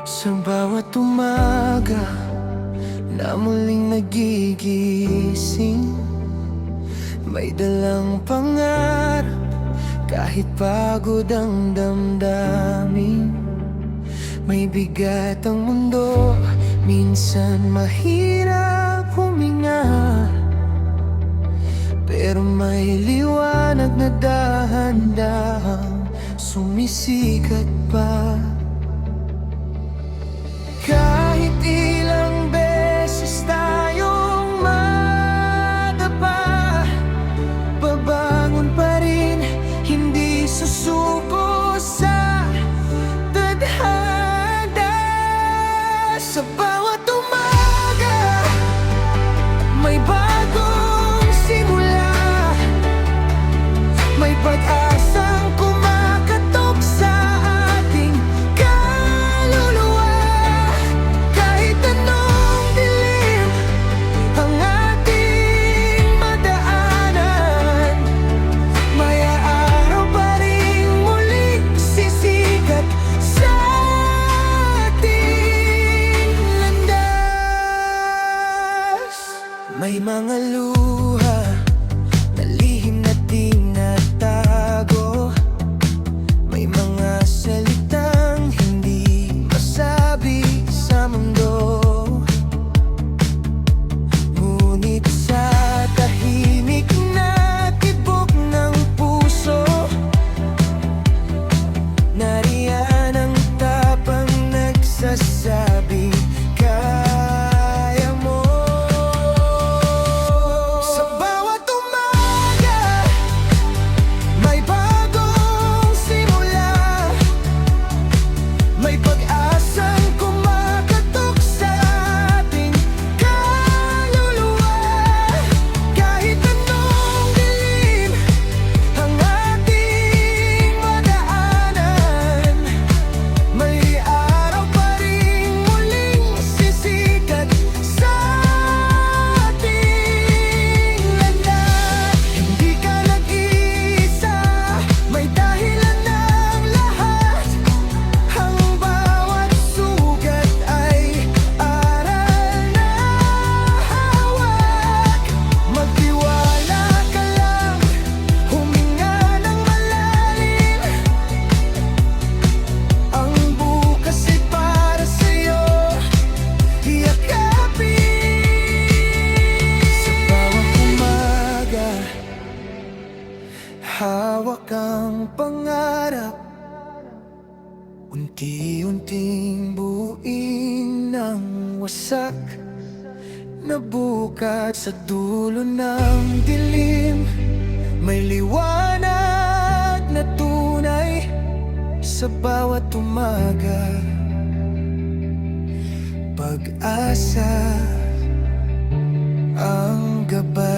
Sa bawat umaga na muling nagigising, may dalang pangarap kahit pagod ang damdamin. May bigat ang mundo, minsan mahirap huminga, pero may liwanag na dahan-dahang sumisikat pa. Kahit ilang beses tayong madapa, babangon pa rin, hindi susuko sa tadhana. Sa bawat umaga, may bagong simula, may pag-asang kumakatok sa ating kaluluwa. Kahit anong dilim ang ating madaanan, may araw pa rin muling sisikat sa ating landas. May mga luha na lihim na tinatago, may mga salitang hindi masabi sa mundo. Ngunit sa tahimik na tibok ng puso, nariyan ang tapang nagsasabi, kaya mo. Sa bawat umaga, may bagong simula, may pag-asang kumakatok sa ating kaluluwa. Kahit anong dilim ang ating madaanan, may araw pa rin muling sisikat sa ating landas. Hindi ka nag-iisa, may dahilan ng lahat. Ang bawat sugat ay aral na hawak. Magtiwala ka lang, huminga ng malalim. Ang bukas ay para sa'yo, yakapin. Sa bawat umaga, hawak ang pangarap, unti-unting buuin ng wasak na bukas. Sa dulo ng dilim, may liwanag na tunay. Sa bawat umaga, pag-asa ang gabay.